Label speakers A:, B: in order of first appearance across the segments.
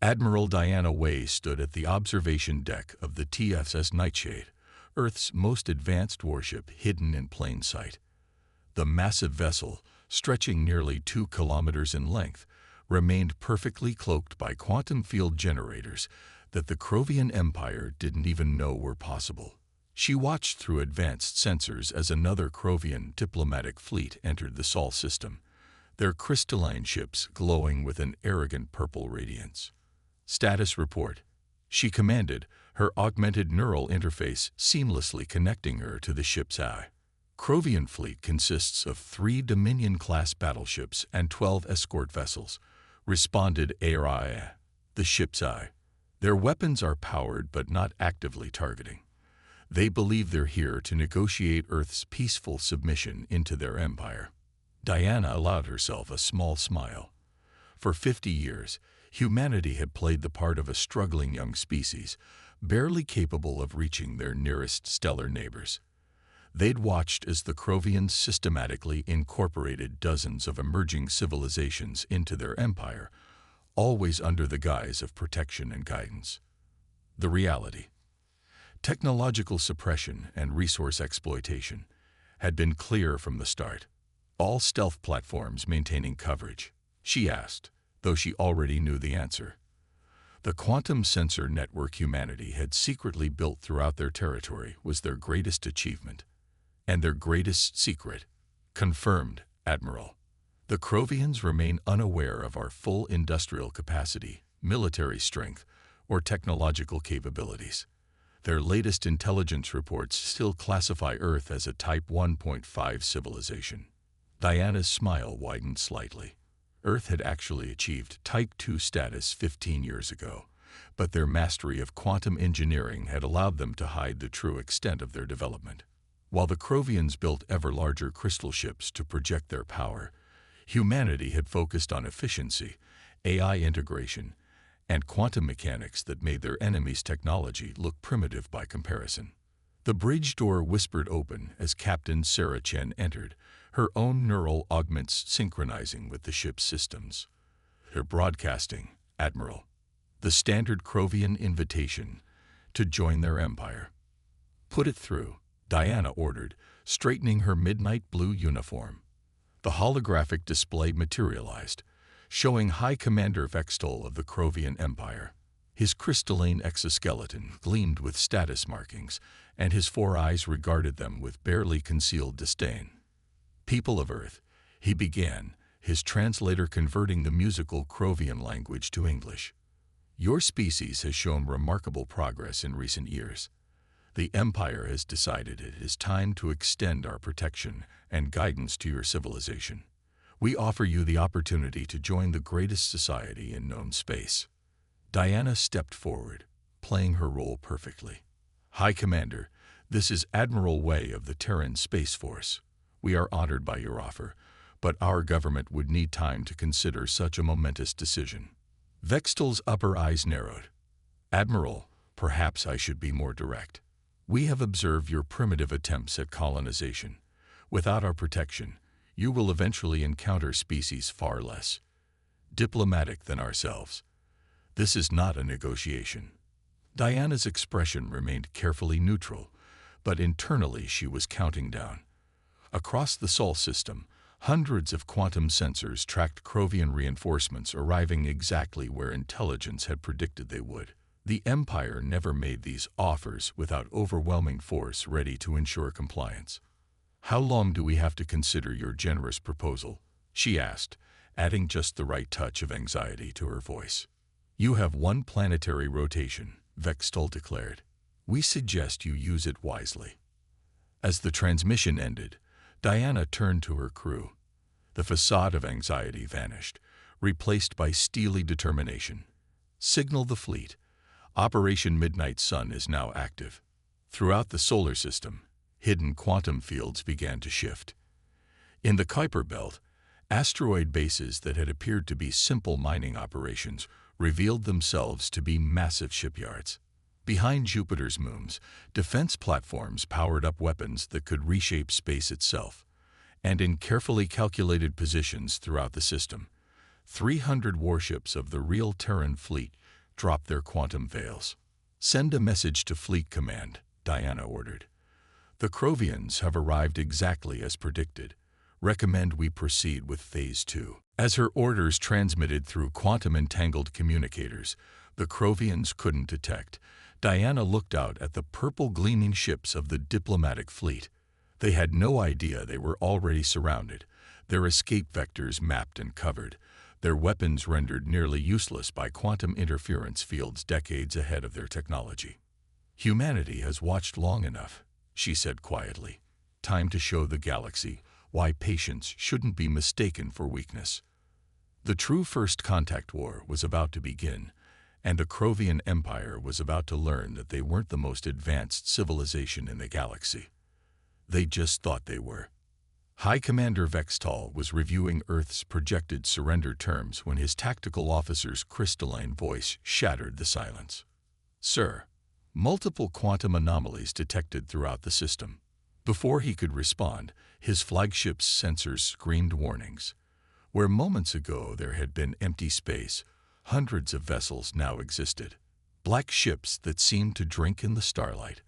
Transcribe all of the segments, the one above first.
A: Admiral Diana Way stood at the observation deck of the TSS Nightshade, Earth's most advanced warship hidden in plain sight. The massive vessel, stretching nearly 2 kilometers in length, remained perfectly cloaked by quantum field generators that the Krovian Empire didn't even know were possible. She watched through advanced sensors as another Krovian diplomatic fleet entered the Sol system, their crystalline ships glowing with an arrogant purple radiance. Status report. She commanded, her augmented neural interface seamlessly connecting her to the ship's eye. Krovian fleet consists of 3 Dominion-class battleships and 12 escort vessels, responded ARIA, the ship's eye. Their weapons are powered but not actively targeting. They believe they're here to negotiate Earth's peaceful submission into their empire. Diana allowed herself a small smile. For 50 years, humanity had played the part of a struggling young species, barely capable of reaching their nearest stellar neighbors. They'd watched as the Krovians systematically incorporated dozens of emerging civilizations into their empire, always under the guise of protection and guidance. The reality: technological suppression and resource exploitation had been clear from the start. All stealth platforms maintaining coverage, she asked, though she already knew the answer. The quantum sensor network humanity had secretly built throughout their territory was their greatest achievement. And their greatest secret. Confirmed, Admiral. The Krovians remain unaware of our full industrial capacity, military strength, or technological capabilities. Their latest intelligence reports still classify Earth as a Type 1.5 civilization. Diana's smile widened slightly. Earth had actually achieved Type 2 status 15 years ago, but their mastery of quantum engineering had allowed them to hide the true extent of their development. While the Krovians built ever larger crystal ships to project their power, humanity had focused on efficiency, AI integration, and quantum mechanics that made their enemies' technology look primitive by comparison. The bridge door whispered open as Captain Sarah Chen entered, her own neural augments synchronizing with the ship's systems. Her broadcasting, Admiral. The standard Krovian invitation to join their empire. Put it through, Diana ordered, straightening her midnight blue uniform. The holographic display materialized, showing High Commander Vextol of the Krovian Empire. His crystalline exoskeleton gleamed with status markings, and his 4 eyes regarded them with barely concealed disdain. People of Earth, he began, his translator converting the musical Krovian language to English. Your species has shown remarkable progress in recent years. The Empire has decided it is time to extend our protection and guidance to your civilization. We offer you the opportunity to join the greatest society in known space. Diana stepped forward, playing her role perfectly. High Commander, this is Admiral Way of the Terran Space Force. We are honored by your offer, but our government would need time to consider such a momentous decision. Vextol's upper eyes narrowed. Admiral, perhaps I should be more direct. We have observed your primitive attempts at colonization. Without our protection, you will eventually encounter species far less diplomatic than ourselves. This is not a negotiation. Diana's expression remained carefully neutral, but internally she was counting down. Across the Sol system, hundreds of quantum sensors tracked Krovian reinforcements arriving exactly where intelligence had predicted they would. The Empire never made these offers without overwhelming force ready to ensure compliance. How long do we have to consider your generous proposal? She asked, adding just the right touch of anxiety to her voice. You have 1 planetary rotation, Vextol declared. We suggest you use it wisely. As the transmission ended, Diana turned to her crew. The facade of anxiety vanished, replaced by steely determination. Signal the fleet. Operation Midnight Sun is now active. Throughout the solar system, hidden quantum fields began to shift. In the Kuiper Belt, asteroid bases that had appeared to be simple mining operations revealed themselves to be massive shipyards. Behind Jupiter's moons, defense platforms powered up weapons that could reshape space itself. And in carefully calculated positions throughout the system, 300 warships of the real Terran fleet drop their quantum veils. Send a message to Fleet Command, Diana ordered. The Krovians have arrived exactly as predicted. Recommend we proceed with Phase 2. As her orders transmitted through quantum-entangled communicators, the Krovians couldn't detect. Diana looked out at the purple gleaming ships of the diplomatic fleet. They had no idea they were already surrounded, their escape vectors mapped and covered, their weapons rendered nearly useless by quantum interference fields decades ahead of their technology. Humanity has watched long enough, she said quietly. Time to show the galaxy why patience shouldn't be mistaken for weakness. The true First Contact War was about to begin, and the Krovian Empire was about to learn that they weren't the most advanced civilization in the galaxy. They just thought they were. High Commander Vextal was reviewing Earth's projected surrender terms when his tactical officer's crystalline voice shattered the silence. Sir, multiple quantum anomalies detected throughout the system. Before he could respond, his flagship's sensors screamed warnings. Where moments ago there had been empty space, hundreds of vessels now existed. Black ships that seemed to drink in the starlight,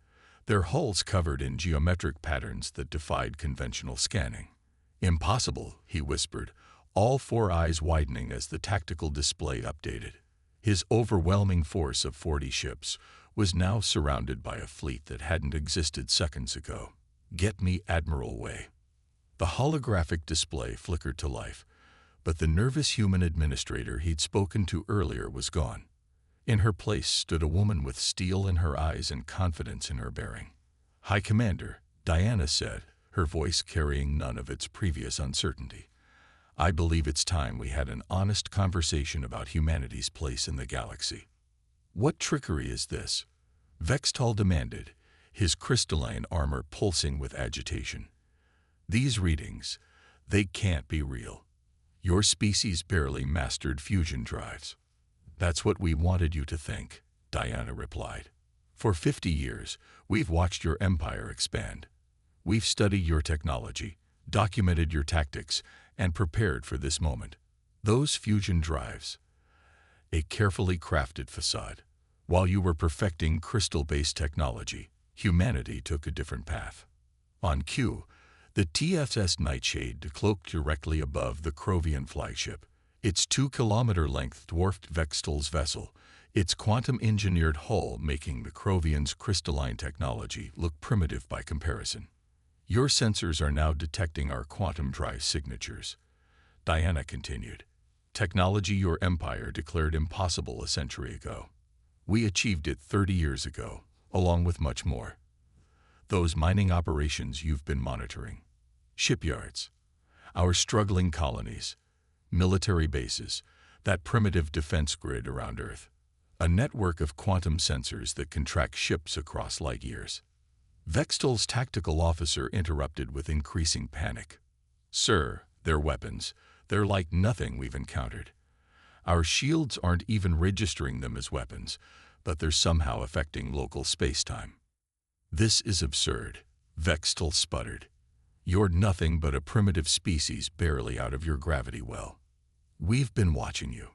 A: their hulls covered in geometric patterns that defied conventional scanning. Impossible, he whispered, all four eyes widening as the tactical display updated. His overwhelming force of 40 ships was now surrounded by a fleet that hadn't existed seconds ago. Get me Admiral Way. The holographic display flickered to life, but the nervous human administrator he'd spoken to earlier was gone. In her place stood a woman with steel in her eyes and confidence in her bearing. High Commander, Diana said, her voice carrying none of its previous uncertainty. I believe it's time we had an honest conversation about humanity's place in the galaxy. What trickery is this? Vextal demanded, his crystalline armor pulsing with agitation. These readings, they can't be real. Your species barely mastered fusion drives. That's what we wanted you to think, Diana replied. For 50 years, we've watched your empire expand. We've studied your technology, documented your tactics, and prepared for this moment. Those fusion drives, a carefully crafted facade. While you were perfecting crystal-based technology, humanity took a different path. On cue, the TFS Nightshade decloaked directly above the Krovian flagship. Its 2-kilometer-length dwarfed Vextal's vessel, its quantum-engineered hull making the Krovians' crystalline technology look primitive by comparison. Your sensors are now detecting our quantum drive signatures, Diana continued. Technology your empire declared impossible a century ago. We achieved it 30 years ago, along with much more. Those mining operations you've been monitoring, shipyards, our struggling colonies, military bases, that primitive defense grid around Earth, a network of quantum sensors that can track ships across light years. Vextal's tactical officer interrupted with increasing panic. Sir, they're weapons. They're like nothing we've encountered. Our shields aren't even registering them as weapons, but they're somehow affecting local space-time. This is absurd, Vextal sputtered. You're nothing but a primitive species barely out of your gravity well. We've been watching you.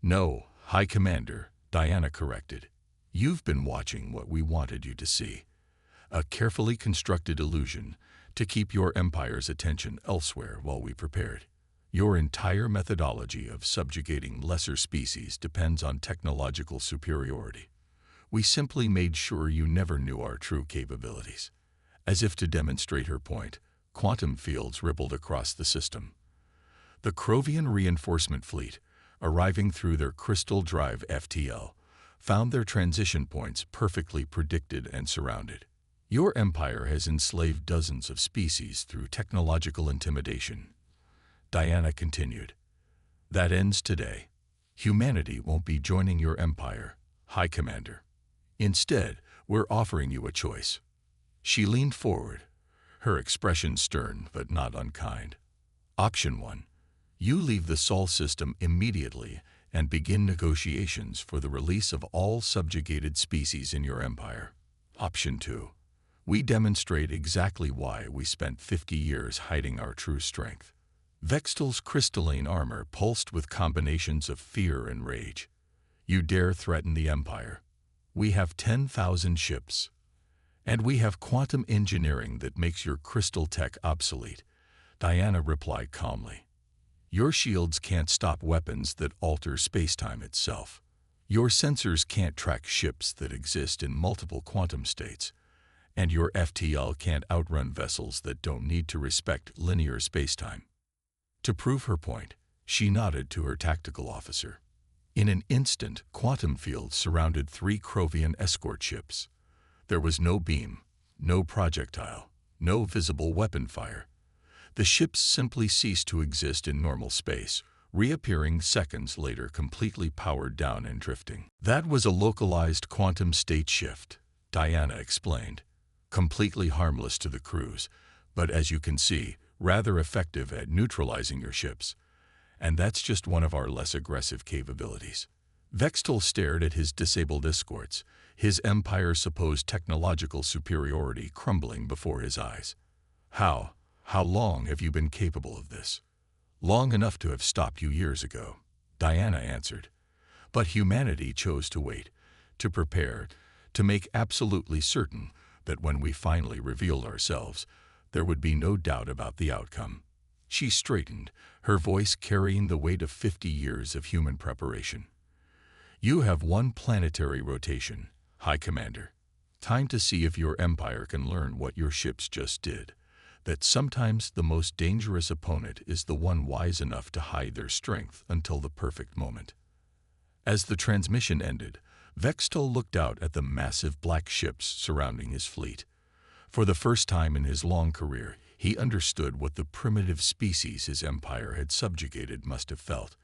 A: No, High Commander, Diana corrected. You've been watching what we wanted you to see. A carefully constructed illusion to keep your empire's attention elsewhere while we prepared. Your entire methodology of subjugating lesser species depends on technological superiority. We simply made sure you never knew our true capabilities. As if to demonstrate her point, quantum fields rippled across the system. The Krovian reinforcement fleet, arriving through their Crystal Drive FTL, found their transition points perfectly predicted and surrounded. Your empire has enslaved dozens of species through technological intimidation. Diana continued. That ends today. Humanity won't be joining your empire, High Commander. Instead, we're offering you a choice. She leaned forward, her expression stern but not unkind. Option 1. You leave the Sol system immediately and begin negotiations for the release of all subjugated species in your empire. Option 2. We demonstrate exactly why we spent 50 years hiding our true strength. Vextal's crystalline armor pulsed with combinations of fear and rage. You dare threaten the Empire? We have 10,000 ships. And we have quantum engineering that makes your crystal tech obsolete, Diana replied calmly. Your shields can't stop weapons that alter spacetime itself. Your sensors can't track ships that exist in multiple quantum states. And your FTL can't outrun vessels that don't need to respect linear spacetime. To prove her point, she nodded to her tactical officer. In an instant, quantum fields surrounded 3 Krovian escort ships. There was no beam, no projectile, no visible weapon fire. The ships simply ceased to exist in normal space, reappearing seconds later completely powered down and drifting. That was a localized quantum state shift, Diana explained. Completely harmless to the crews, but as you can see, rather effective at neutralizing your ships. And that's just one of our less aggressive capabilities. Vextol stared at his disabled escorts, his Empire's supposed technological superiority crumbling before his eyes. How long have you been capable of this? Long enough to have stopped you years ago, Diana answered. But humanity chose to wait, to prepare, to make absolutely certain that when we finally revealed ourselves, there would be no doubt about the outcome. She straightened, her voice carrying the weight of 50 years of human preparation. You have 1 planetary rotation, High Commander. Time to see if your Empire can learn what your ships just did. That sometimes the most dangerous opponent is the one wise enough to hide their strength until the perfect moment. As the transmission ended, Vextol looked out at the massive black ships surrounding his fleet. For the first time in his long career, he understood what the primitive species his Empire had subjugated must have felt,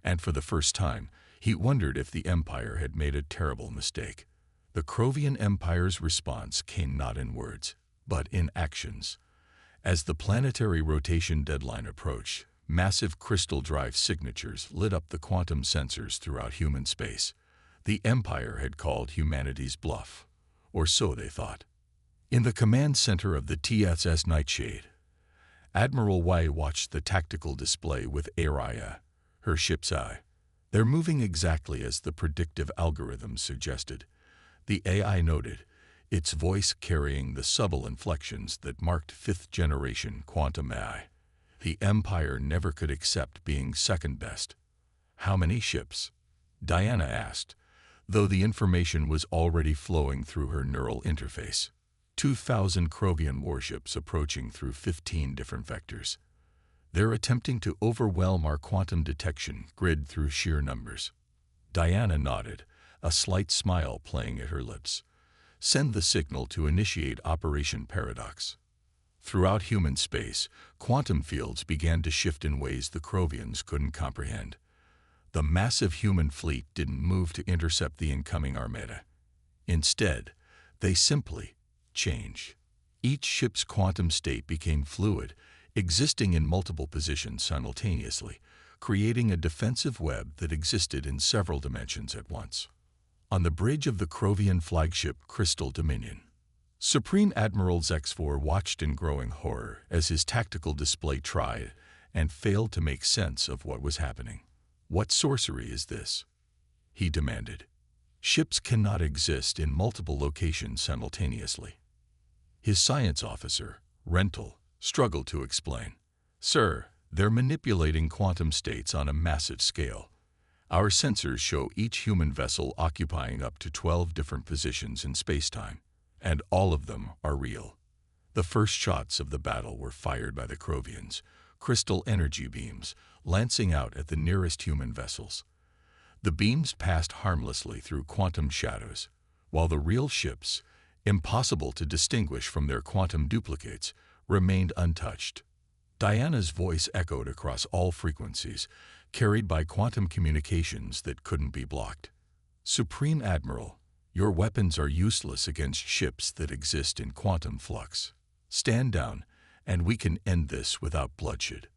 A: and for the first time, he wondered if the Empire had made a terrible mistake. The Krovian Empire's response came not in words, but in actions. As the planetary rotation deadline approached, massive crystal drive signatures lit up the quantum sensors throughout human space. The Empire had called humanity's bluff, or so they thought. In the command center of the TSS Nightshade, Admiral Y watched the tactical display with Araya, her ship's eye. They're moving exactly as the predictive algorithms suggested, the AI noted, its voice carrying the subtle inflections that marked 5th-generation quantum AI. The Empire never could accept being second best. How many ships? Diana asked, though the information was already flowing through her neural interface. 2,000 Krovian warships approaching through 15 different vectors. They're attempting to overwhelm our quantum detection grid through sheer numbers. Diana nodded, a slight smile playing at her lips. Send the signal to initiate Operation Paradox. Throughout human space, quantum fields began to shift in ways the Krovians couldn't comprehend. The massive human fleet didn't move to intercept the incoming armada. Instead, they simply changed. Each ship's quantum state became fluid, existing in multiple positions simultaneously, creating a defensive web that existed in several dimensions at once. On the bridge of the Krovian flagship Crystal Dominion, Supreme Admiral X4 watched in growing horror as his tactical display tried and failed to make sense of what was happening. What sorcery is this? He demanded. Ships cannot exist in multiple locations simultaneously. His science officer, Rental, struggled to explain. Sir, they're manipulating quantum states on a massive scale. Our sensors show each human vessel occupying up to 12 different positions in spacetime, and all of them are real. The first shots of the battle were fired by the Krovians, crystal energy beams, lancing out at the nearest human vessels. The beams passed harmlessly through quantum shadows, while the real ships, impossible to distinguish from their quantum duplicates, remained untouched. Diana's voice echoed across all frequencies, carried by quantum communications that couldn't be blocked. Supreme Admiral, your weapons are useless against ships that exist in quantum flux. Stand down, and we can end this without bloodshed.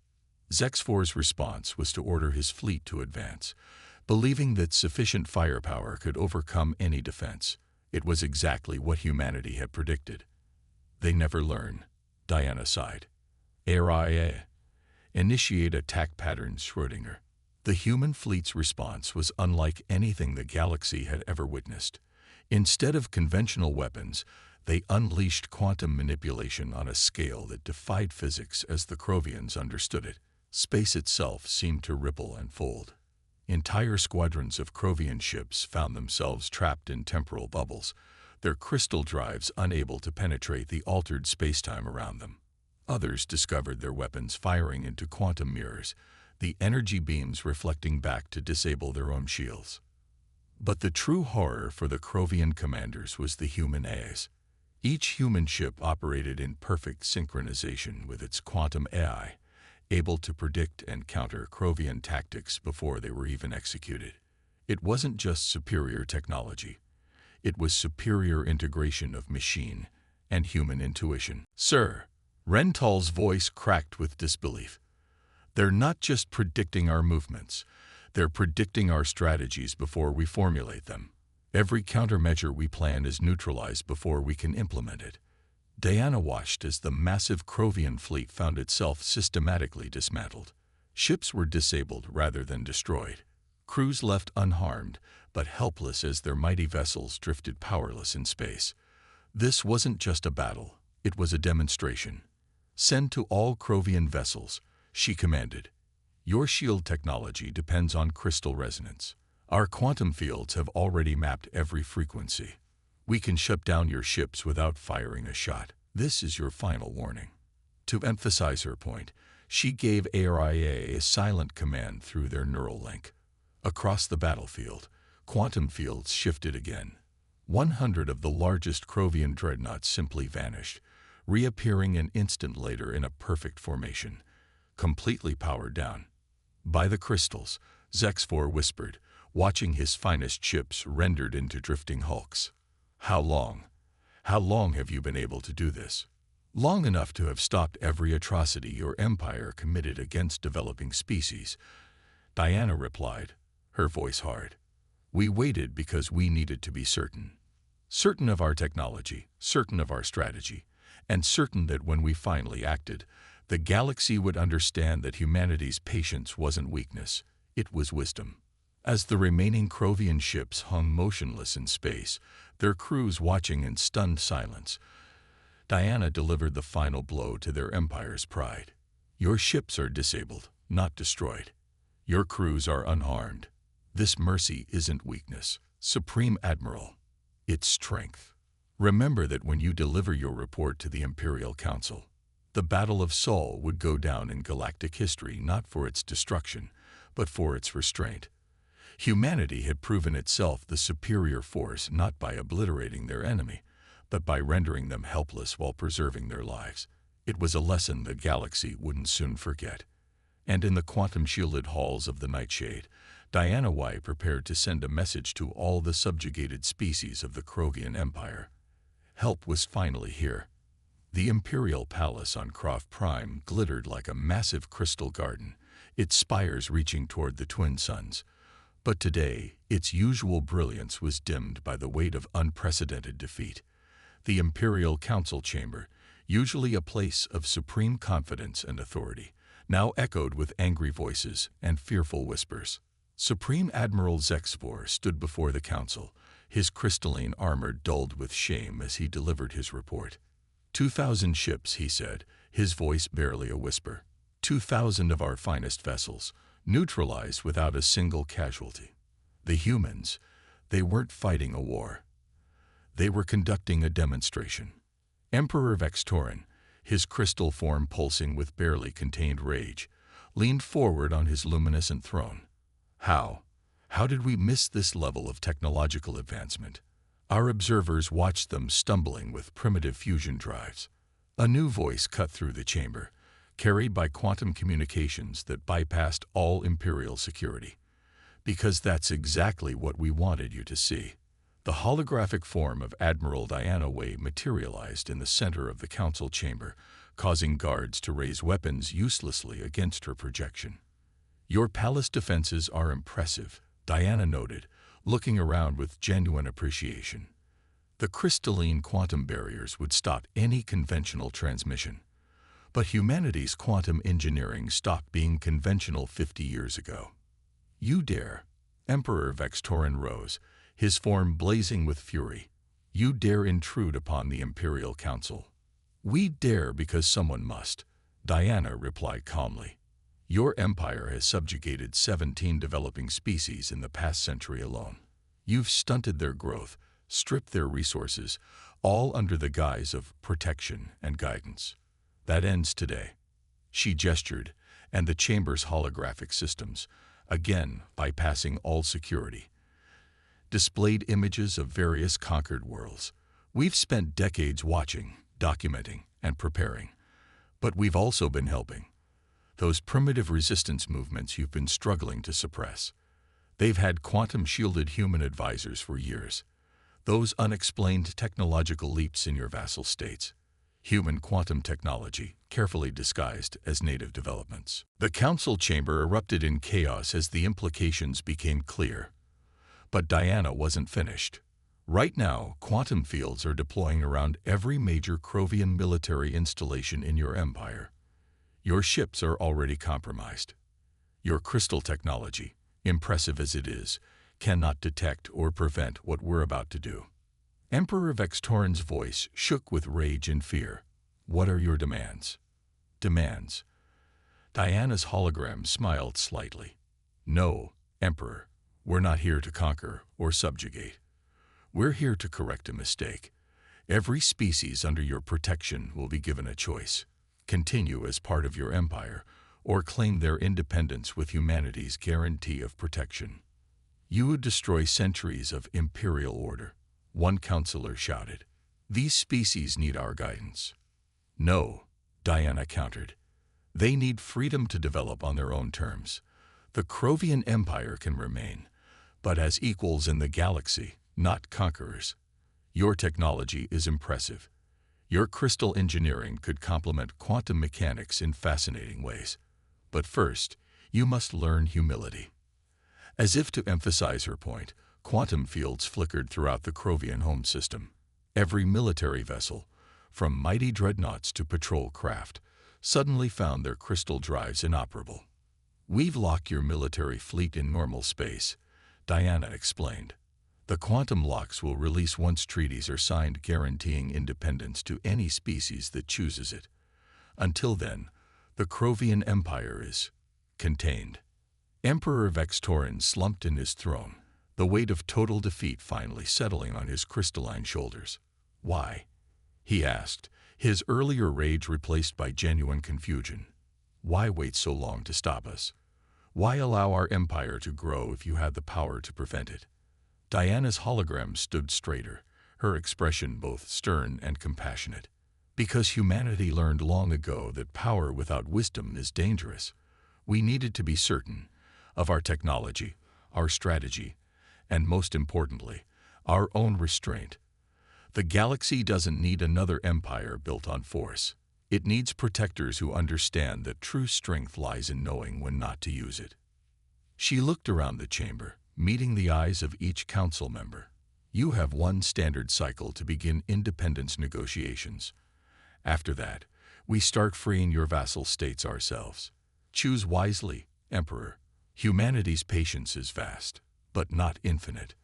A: X4's response was to order his fleet to advance, believing that sufficient firepower could overcome any defense. It was exactly what humanity had predicted. They never learn, Diana sighed. Araya. Initiate attack pattern Schrödinger. The human fleet's response was unlike anything the galaxy had ever witnessed. Instead of conventional weapons, they unleashed quantum manipulation on a scale that defied physics as the Krovians understood it. Space itself seemed to ripple and fold. Entire squadrons of Krovian ships found themselves trapped in temporal bubbles, their crystal drives unable to penetrate the altered spacetime around them. Others discovered their weapons firing into quantum mirrors, the energy beams reflecting back to disable their own shields. But the true horror for the Krovian commanders was the human AI. Each human ship operated in perfect synchronization with its quantum AI, able to predict and counter Krovian tactics before they were even executed. It wasn't just superior technology. It was superior integration of machine and human intuition. "Sir," Rental's voice cracked with disbelief. "They're not just predicting our movements. They're predicting our strategies before we formulate them. Every countermeasure we plan is neutralized before we can implement it." Diana watched as the massive Krovian fleet found itself systematically dismantled. Ships were disabled rather than destroyed. Crews left unharmed, but helpless as their mighty vessels drifted powerless in space. This wasn't just a battle, it was a demonstration. "Send to all Krovian vessels," she commanded. "Your shield technology depends on crystal resonance. Our quantum fields have already mapped every frequency. We can shut down your ships without firing a shot. This is your final warning." To emphasize her point, she gave ARIA a silent command through their neural link. Across the battlefield, quantum fields shifted again. 100 of the largest Krovian dreadnoughts simply vanished, reappearing an instant later in a perfect formation, completely powered down. "By the crystals," Zexfor whispered, watching his finest ships rendered into drifting hulks. How long have you been able to do this?" "Long enough to have stopped every atrocity your empire committed against developing species," Diana replied, her voice hard. "We waited because we needed to be certain. Certain of our technology, certain of our strategy, and certain that when we finally acted, the galaxy would understand that humanity's patience wasn't weakness, it was wisdom." As the remaining Krovian ships hung motionless in space, their crews watching in stunned silence, Diana delivered the final blow to their empire's pride. "Your ships are disabled, not destroyed. Your crews are unharmed. This mercy isn't weakness, Supreme Admiral. It's strength. Remember that when you deliver your report to the Imperial Council, the Battle of Sol would go down in galactic history not for its destruction, but for its restraint. Humanity had proven itself the superior force not by obliterating their enemy, but by rendering them helpless while preserving their lives. It was a lesson the galaxy wouldn't soon forget. And in the quantum-shielded halls of the Nightshade, Diana Y prepared to send a message to all the subjugated species of the Krovian Empire. Help was finally here. The Imperial Palace on Croft Prime glittered like a massive crystal garden, its spires reaching toward the twin suns. But today, its usual brilliance was dimmed by the weight of unprecedented defeat. The Imperial Council Chamber, usually a place of supreme confidence and authority, now echoed with angry voices and fearful whispers. Supreme Admiral Zexfor stood before the council, his crystalline armor dulled with shame as he delivered his report. 2,000 ships, he said, his voice barely a whisper. 2,000 of our finest vessels, neutralized without a single casualty. The humans, they weren't fighting a war. They were conducting a demonstration. Emperor Vextorin, his crystal form pulsing with barely contained rage, leaned forward on his luminescent throne. How did we miss this level of technological advancement? Our observers watched them stumbling with primitive fusion drives. A new voice cut through the chamber, carried by quantum communications that bypassed all Imperial security. Because that's exactly what we wanted you to see. The holographic form of Admiral Diana Way materialized in the center of the council chamber, causing guards to raise weapons uselessly against her projection. Your palace defenses are impressive, Diana noted, looking around with genuine appreciation. The crystalline quantum barriers would stop any conventional transmission. But humanity's quantum engineering stopped being conventional 50 years ago. You dare? Emperor Vextorin rose, his form blazing with fury. You dare intrude upon the Imperial Council? We dare because someone must, Diana replied calmly. Your empire has subjugated 17 developing species in the past century alone. You've stunted their growth, stripped their resources, all under the guise of protection and guidance. That ends today. She gestured, and the chamber's holographic systems, again bypassing all security, displayed images of various conquered worlds. We've spent decades watching, documenting, and preparing. But we've also been helping. Those primitive resistance movements you've been struggling to suppress. They've had quantum-shielded human advisors for years. Those unexplained technological leaps in your vassal states. Human quantum technology, carefully disguised as native developments. The council chamber erupted in chaos as the implications became clear. But Diana wasn't finished. Right now, quantum fields are deploying around every major Krovian military installation in your empire. Your ships are already compromised. Your crystal technology, impressive as it is, cannot detect or prevent what we're about to do. Emperor Vextorin's voice shook with rage and fear. What are your demands? Demands. Diana's hologram smiled slightly. No, Emperor, we're not here to conquer or subjugate. We're here to correct a mistake. Every species under your protection will be given a choice. Continue as part of your empire, or claim their independence with humanity's guarantee of protection. You would destroy centuries of imperial order, one counselor shouted. These species need our guidance. No, Diana countered. They need freedom to develop on their own terms. The Krovian Empire can remain, but as equals in the galaxy, not conquerors. Your technology is impressive. Your crystal engineering could complement quantum mechanics in fascinating ways. But first, you must learn humility. As if to emphasize her point, quantum fields flickered throughout the Krovian home system. Every military vessel, from mighty dreadnoughts to patrol craft, suddenly found their crystal drives inoperable. We've locked your military fleet in normal space, Diana explained. The quantum locks will release once treaties are signed guaranteeing independence to any species that chooses it. Until then, the Krovian Empire is contained. Emperor Vextorin slumped in his throne, the weight of total defeat finally settling on his crystalline shoulders. Why? He asked, his earlier rage replaced by genuine confusion. Why wait so long to stop us? Why allow our empire to grow if you had the power to prevent it? Diana's hologram stood straighter, her expression both stern and compassionate. Because humanity learned long ago that power without wisdom is dangerous, we needed to be certain of our technology, our strategy, and most importantly, our own restraint. The galaxy doesn't need another empire built on force. It needs protectors who understand that true strength lies in knowing when not to use it. She looked around the chamber, meeting the eyes of each council member. You have one standard cycle to begin independence negotiations. After that, we start freeing your vassal states ourselves. Choose wisely, Emperor. Humanity's patience is vast, but not infinite.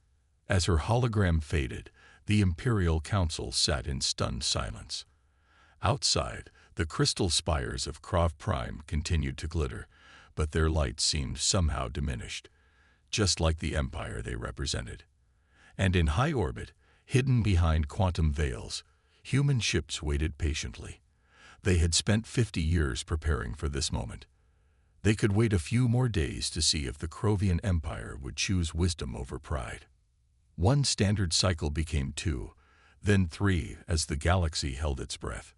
A: As her hologram faded, the Imperial Council sat in stunned silence. Outside, the crystal spires of Krov Prime continued to glitter, but their light seemed somehow diminished, just like the empire they represented. And in high orbit, hidden behind quantum veils, human ships waited patiently. They had spent 50 years preparing for this moment. They could wait a few more days to see if the Krovian Empire would choose wisdom over pride. One standard cycle became 2, then 3 as the galaxy held its breath.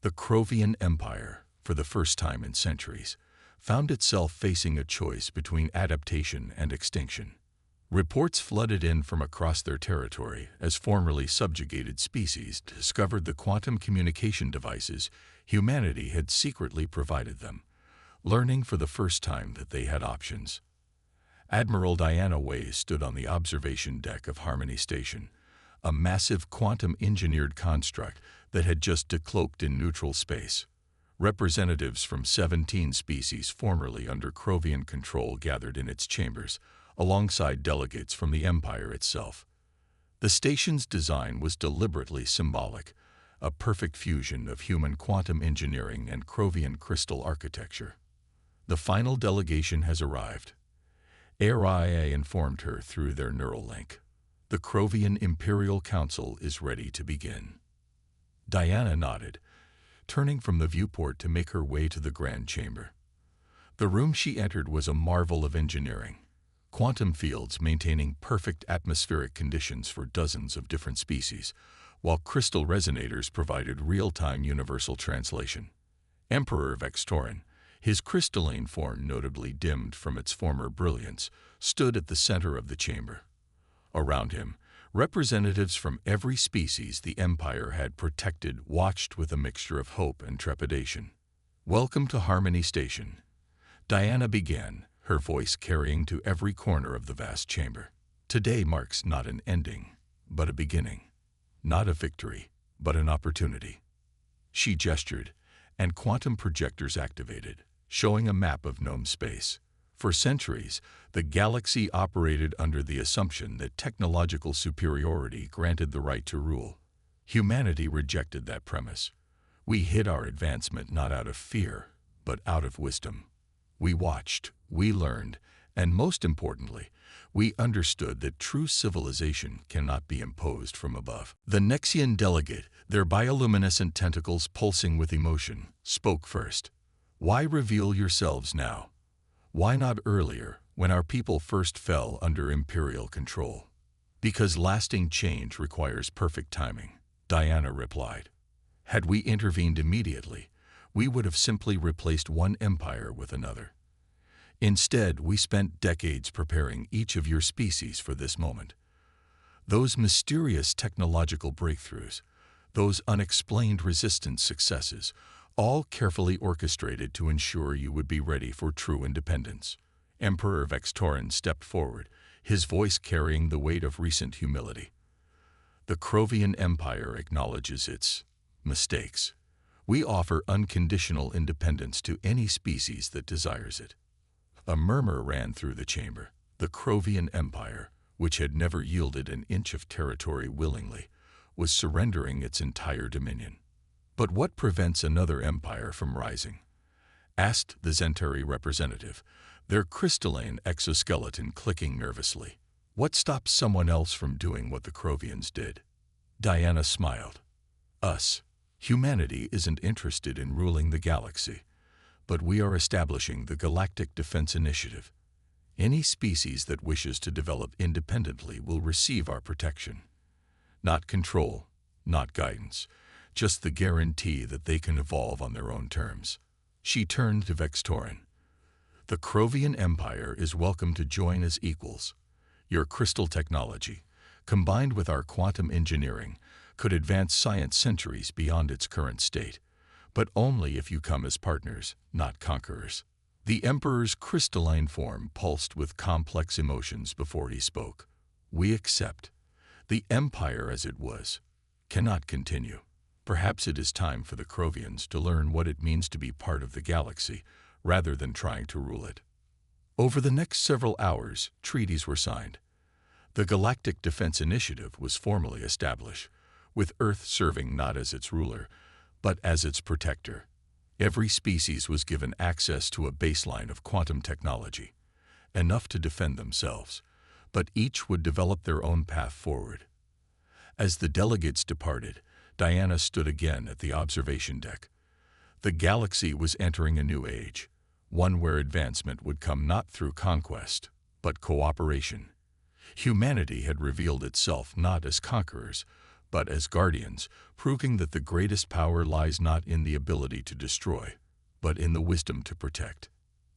A: The Krovian Empire, for the first time in centuries, found itself facing a choice between adaptation and extinction. Reports flooded in from across their territory as formerly subjugated species discovered the quantum communication devices humanity had secretly provided them, learning for the first time that they had options. Admiral Diana Way stood on the observation deck of Harmony Station, a massive quantum-engineered construct that had just decloaked in neutral space. Representatives from 17 species formerly under Krovian control gathered in its chambers, alongside delegates from the Empire itself. The station's design was deliberately symbolic, a perfect fusion of human quantum engineering and Krovian crystal architecture. The final delegation has arrived. HFY informed her through their neural link. The Krovian Imperial Council is ready to begin. Diana nodded, turning from the viewport to make her way to the Grand Chamber. The room she entered was a marvel of engineering. Quantum fields maintaining perfect atmospheric conditions for dozens of different species, while crystal resonators provided real-time universal translation. Emperor Vextorin, his crystalline form notably dimmed from its former brilliance, stood at the center of the chamber. Around him, representatives from every species the Empire had protected watched with a mixture of hope and trepidation. "Welcome to Harmony Station," Diana began, her voice carrying to every corner of the vast chamber. "Today marks not an ending, but a beginning. Not a victory, but an opportunity." She gestured, and quantum projectors activated, showing a map of known space. For centuries, the galaxy operated under the assumption that technological superiority granted the right to rule. Humanity rejected that premise. We hid our advancement not out of fear, but out of wisdom. We watched, we learned, and most importantly, we understood that true civilization cannot be imposed from above. The Nexian delegate, their bioluminescent tentacles pulsing with emotion, spoke first. "Why reveal yourselves now? Why not earlier, when our people first fell under imperial control?" "Because lasting change requires perfect timing," Diana replied. "Had we intervened immediately, we would have simply replaced one empire with another. Instead, we spent decades preparing each of your species for this moment. Those mysterious technological breakthroughs, those unexplained resistance successes, all carefully orchestrated to ensure you would be ready for true independence." Emperor Vextorin stepped forward, his voice carrying the weight of recent humility. "The Krovian Empire acknowledges its mistakes. We offer unconditional independence to any species that desires it." A murmur ran through the chamber. The Krovian Empire, which had never yielded an inch of territory willingly, was surrendering its entire dominion. "But what prevents another empire from rising?" asked the Zentari representative, their crystalline exoskeleton clicking nervously. "What stops someone else from doing what the Krovians did?" Diana smiled. "Us. Humanity isn't interested in ruling the galaxy, but we are establishing the Galactic Defense Initiative. Any species that wishes to develop independently will receive our protection. Not control, not guidance, just the guarantee that they can evolve on their own terms." She turned to Vextorin. "The Krovian Empire is welcome to join as equals. Your crystal technology, combined with our quantum engineering, could advance science centuries beyond its current state, but only if you come as partners, not conquerors." The Emperor's crystalline form pulsed with complex emotions before he spoke. "We accept. The Empire as it was cannot continue. Perhaps it is time for the Krovians to learn what it means to be part of the galaxy, rather than trying to rule it." Over the next several hours, treaties were signed. The Galactic Defense Initiative was formally established, with Earth serving not as its ruler, but as its protector. Every species was given access to a baseline of quantum technology, enough to defend themselves, but each would develop their own path forward. As the delegates departed, Diana stood again at the observation deck. The galaxy was entering a new age, one where advancement would come not through conquest, but cooperation. Humanity had revealed itself not as conquerors, but as guardians, proving that the greatest power lies not in the ability to destroy, but in the wisdom to protect.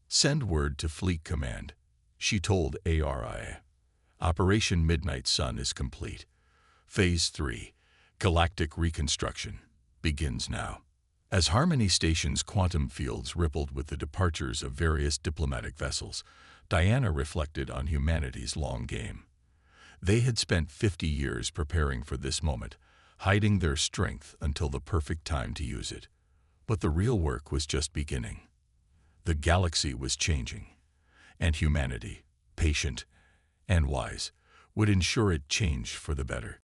A: "Send word to Fleet Command," she told ARIA. "Operation Midnight Sun is complete. Phase 3, Galactic Reconstruction, begins now." As Harmony Station's quantum fields rippled with the departures of various diplomatic vessels, Diana reflected on humanity's long game. They had spent 50 years preparing for this moment, hiding their strength until the perfect time to use it. But the real work was just beginning. The galaxy was changing, and humanity, patient and wise, would ensure it changed for the better.